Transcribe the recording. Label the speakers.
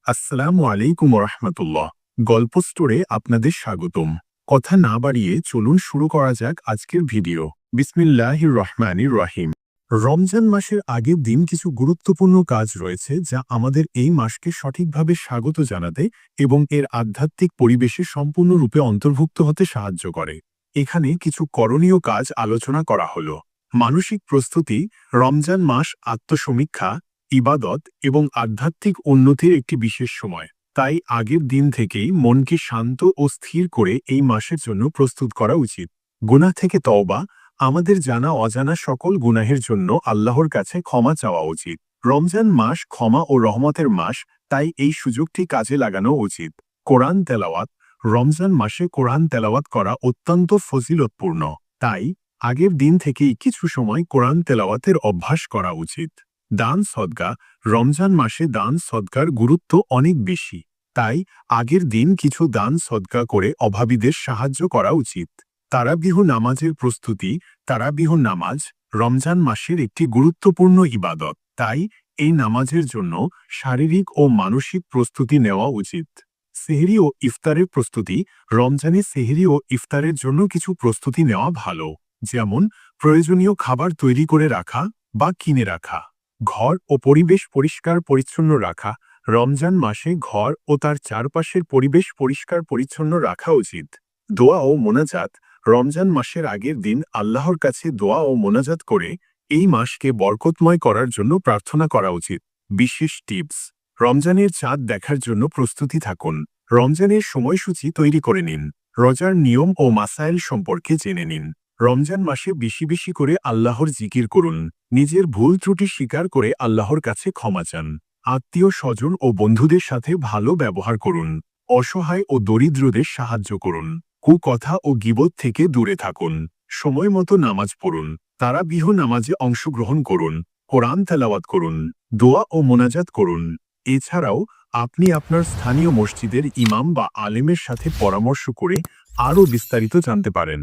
Speaker 1: আসসালামু আলাইকুম রহমতুল্লাহ। গল্প স্টোরে আপনাদের স্বাগতম। কথা না বাড়িয়ে চলুন শুরু করা যাক আজকের ভিডিও। বিসমিল্লাহির রহমানির রহিম। রমজান মাসের আগের দিন কিছু গুরুত্বপূর্ণ কাজ রয়েছে যা আমাদের এই মাসকে সঠিকভাবে স্বাগত জানাতে এবং এর আধ্যাত্মিক পরিবেশে সম্পূর্ণরূপে অন্তর্ভুক্ত হতে সাহায্য করে। এখানে কিছু করণীয় কাজ আলোচনা করা হলো। মানসিক প্রস্তুতি। রমজান মাস আত্মসমীক্ষা, ইবাদত এবং আধ্যাত্মিক উন্নতির একটি বিশেষ সময়। তাই আগের দিন থেকেই মনকে শান্ত ও স্থির করে এই মাসের জন্য প্রস্তুত করা উচিত। গুনাহ থেকে তওবা। আমাদের জানা অজানা সকল গুনাহের জন্য আল্লাহর কাছে ক্ষমা চাওয়া উচিত। রমজান মাস ক্ষমা ও রহমতের মাস, তাই এই সুযোগটি কাজে লাগানো উচিত। কোরআন তেলাওয়াত। রমজান মাসে কোরআন তেলাওয়াত করা অত্যন্ত ফজিলতপূর্ণ। তাই আগের দিন থেকেই কিছু সময় কোরআন তেলাওয়াতের অভ্যাস করা উচিত। দান সদকা। রমজান মাসে দান সদকার গুরুত্ব অনেক বেশি। তাই আগের দিন কিছু দান সদকা করে অভাবীদের সাহায্য করা উচিত। তারাবিহ নামাজের প্রস্তুতি। তারাবিহ নামাজ রমজান মাসের একটি গুরুত্বপূর্ণ ইবাদত। তাই এই নামাজের জন্য শারীরিক ও মানসিক প্রস্তুতি নেওয়া উচিত। সেহরি ও ইফতারের প্রস্তুতি। রমজানে সেহরি ও ইফতারের জন্য কিছু প্রস্তুতি নেওয়া ভালো, যেমন প্রয়োজনীয় খাবার তৈরি করে রাখা বা কিনে রাখা। ঘর ও পরিবেশ পরিষ্কার পরিচ্ছন্ন রাখা। রমজান মাসে ঘর ও তার চারপাশের পরিবেশ পরিষ্কার পরিচ্ছন্ন রাখা উচিত। দোয়া ও মোনাজাত। রমজান মাসের আগের দিন আল্লাহর কাছে দোয়া ও মোনাজাত করে এই মাসকে বরকতময় করার জন্য প্রার্থনা করা উচিত। বিশেষ টিপস। রমজানের চাঁদ দেখার জন্য প্রস্তুতি থাকুন। রমজানের সময়সূচি তৈরি করে নিন। রোজার নিয়ম ও মাসাইল সম্পর্কে জেনে নিন। রমজান মাসে বেশি বেশি করে আল্লাহর জিকির করুন। নিজের ভুল ত্রুটি স্বীকার করে আল্লাহর কাছে ক্ষমা চান। আত্মীয় স্বজন ও বন্ধুদের সাথে ভালো ব্যবহার করুন। অসহায় ও দরিদ্রদের সাহায্য করুন। কুকথা ও গীবত থেকে দূরে থাকুন। সময় মতো নামাজ পড়ুন। তারাবিহ নামাজে অংশগ্রহণ করুন। কোরআন তেলাওয়াত করুন। দোয়া ও মোনাজাত করুন। এছাড়াও আপনি আপনার স্থানীয় মসজিদের ইমাম বা আলেমের সাথে পরামর্শ করে আরও বিস্তারিত জানতে পারেন।